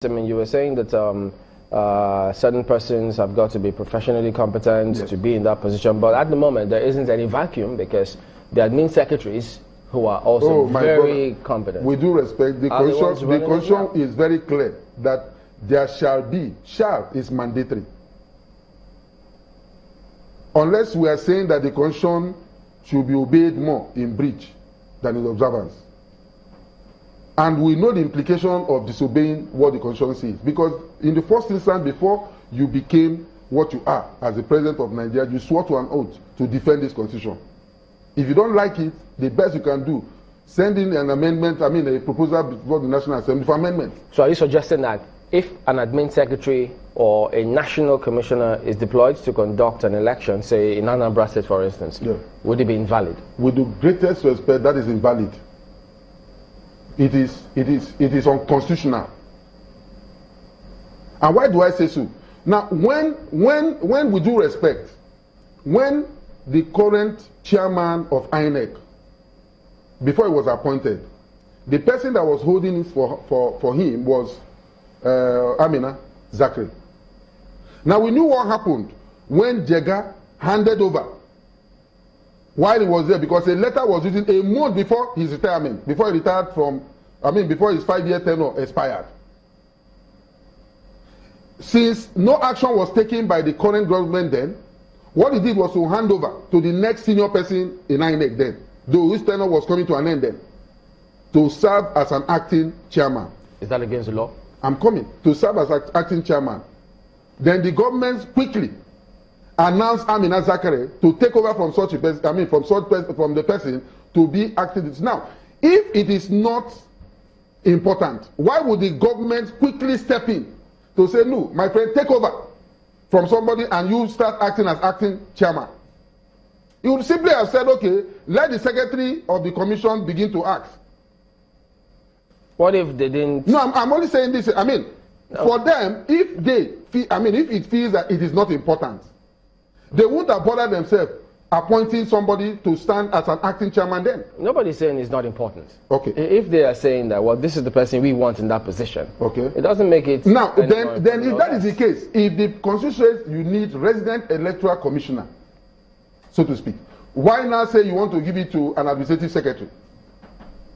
I mean, you were saying that certain persons have got to be professionally competent to be in that position, but at the moment there isn't any vacuum because the admin secretaries who are also very competent. With due respect, the constitution is very clear that there shall be, shall is mandatory. Unless we are saying that the constitution should be obeyed more in breach than in observance. And we know the implication of disobeying what the constitution says. Because in the first instance, before you became what you are as the president of Nigeria, you swore to an oath to defend this constitution. If you don't like it, the best you can do, send in an amendment, a proposal before the National Assembly for amendment. So are you suggesting that if an admin secretary or a national commissioner is deployed to conduct an election, say in Anambra State, for instance, would it be invalid? With the greatest respect, that is invalid. It is unconstitutional. And why do I say so? Now, when we do respect, when the current chairman of INEC, before he was appointed, the person that was holding it for him was Amina Zakri. Now, we knew what happened when Jega handed over while he was there, because a letter was written a month before his retirement, before he retired from, before his 5-year tenure expired. Since no action was taken by the current government then, what he did was to hand over to the next senior person in INEC then, though his tenure was coming to an end then, to serve as an acting chairman. Is that against the law? I'm coming. To serve as acting chairman. Then the government quickly announced Amina Zakare to take over from such a person, from the person to be acting. Now, if it is not important, why would the government quickly step in to say, no, my friend, take over from somebody and you start acting as acting chairman? You would simply have said, okay, let the secretary of the commission begin to act. What if they didn't? No, I'm only saying this. For them, if they feel, if it feels that it is not important, they wouldn't have bothered themselves appointing somebody to stand as an acting chairman then. Nobody's saying it's not important. Okay. If they are saying that, well, this is the person we want in that position, okay, it doesn't make it. Now, then if that is the case, if the constitution says you need resident electoral commissioner, so to speak, why not say you want to give it to an administrative secretary?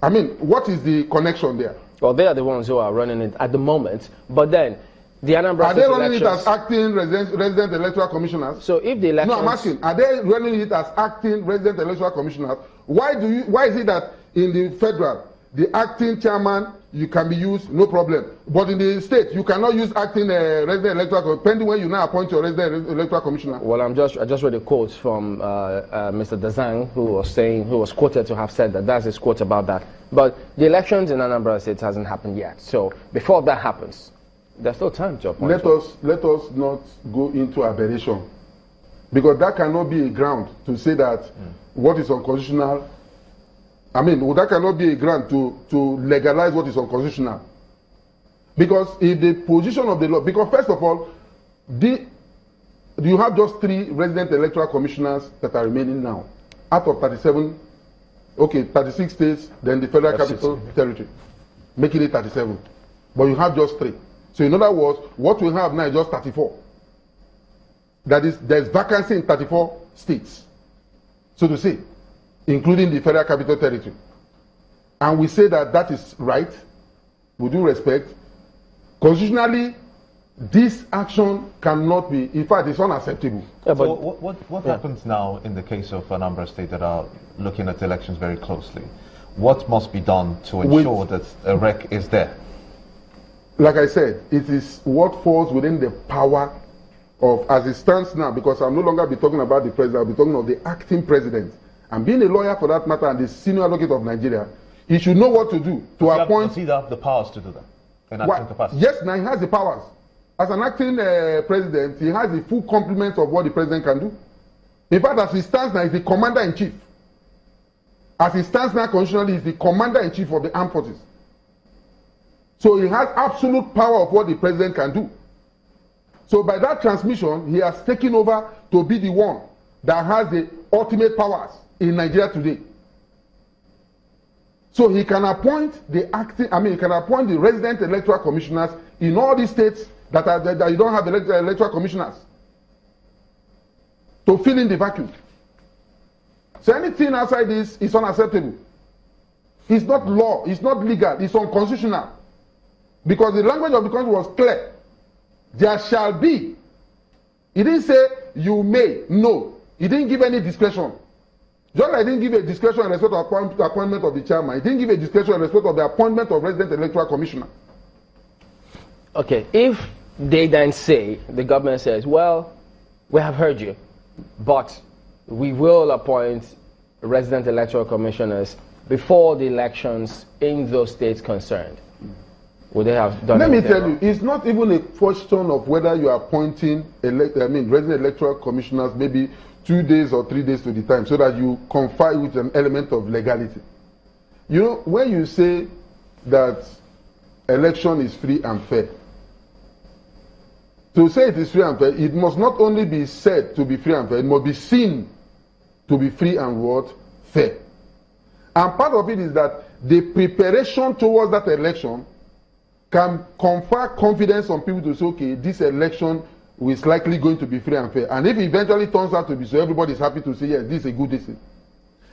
What is the connection there? Well, they are the ones who are running it at the moment, but then the Anambra Are they running it as acting resident electoral commissioners? So if the elections... No, I'm asking, are they running it as acting resident electoral commissioners? Why is it that in the federal, the acting chairman, you can be used, no problem. But in the state, you cannot use acting resident electoral, depending when you now appoint your resident electoral commissioner. Well, I just read a quote from Mr. Dazang, who was quoted to have said that. That's his quote about that. But the elections in Anambra State hasn't happened yet. So before that happens, there's still time to appoint. Let us not go into aberration, because that cannot be a ground to say that what is unconstitutional. That cannot be a ground to legalize what is unconstitutional. Because if the position of the law, because first of all, you have just 3 resident electoral commissioners that are remaining now, out of 37, 36 states, then the Federal Capital Territory, making it 37. But you have just 3. So in other words, what we have now is just 34. That is, there's vacancy in 34 states, so to say, including the Federal Capital Territory. And we say that that is right, with due respect. Constitutionally, this action cannot be, in fact, it's unacceptable. Yeah, but so what happens now in the case of Anambra State that are looking at elections very closely? What must be done to ensure that a rec is there? Like I said, it is what falls within the power of, as it stands now, because I'll no longer be talking about the president, I'll be talking of the acting president. And being a lawyer for that matter and the senior advocate of Nigeria, he should know what to do to appoint. Does he have the powers to do that in acting capacity? Yes, now he has the powers. As an acting president, he has the full complement of what the president can do. In fact, as he stands now, he's the commander-in-chief. As he stands now constitutionally, he's the commander-in-chief of the armed forces. So he has absolute power of what the president can do. So by that transmission, he has taken over to be the one that has the ultimate powers in Nigeria today. So he can appoint the acting, he can appoint the resident electoral commissioners in all these states that you don't have electoral commissioners to fill in the vacuum. So anything outside this is unacceptable. It's not law, it's not legal, it's unconstitutional. Because the language of the country was clear. There shall be. He didn't say you may, no. He didn't give any discretion. Just like he didn't give a discretion in respect of the appointment of the chairman, he didn't give a discretion in respect of the appointment of resident electoral commissioner. Okay, if they then say, the government says, well, we have heard you, but we will appoint resident electoral commissioners before the elections in those states concerned, would they have done? Let me tell you, it's not even a question of whether you are appointing resident electoral commissioners maybe 2 days or 3 days to the time, so that you confide with an element of legality. You know, when you say that election is free and fair, to say it is free and fair, it must not only be said to be free and fair, it must be seen to be free and what? Fair. And part of it is that the preparation towards that election can confer confidence on people to say, okay, this election is likely going to be free and fair. And if it eventually turns out to be so, everybody is happy to say, yes, this is a good decision.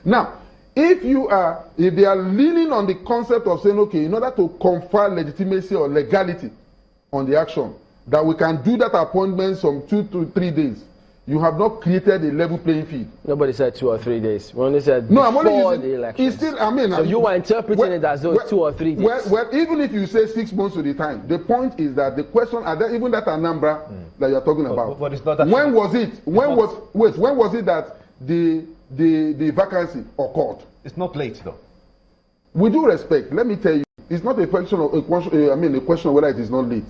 Now, if they are leaning on the concept of saying, okay, in order to confer legitimacy or legality on the action, that we can do that appointment from 2 to 3 days, you have not created a level playing field. Nobody said 2 or 3 days. We only said no, before I'm only using, the election. It's still, I mean, so you are interpreting it as though it's 2 or 3 days. Well, even if you say 6 months to the time, the point is that the question, even that Anambra that you're talking about, but it's not that when was it? When was it that the vacancy occurred? It's not late though. With due respect, let me tell you, it's not a question of a question of whether it is not late.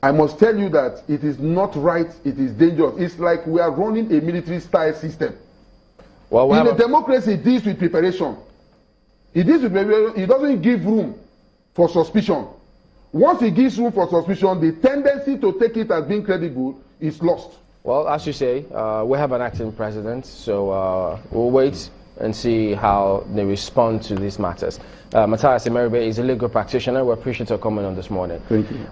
I must tell you that it is not right, it is dangerous. It's like we are running a military-style system. Well, in a democracy, it deals with preparation. It deals with preparation. It doesn't give room for suspicion. Once it gives room for suspicion, the tendency to take it as being credible is lost. Well, as you say, we have an acting president, so we'll wait and see how they respond to these matters. Matthias Emeribe is a legal practitioner. We appreciate your comment on this morning. Thank you.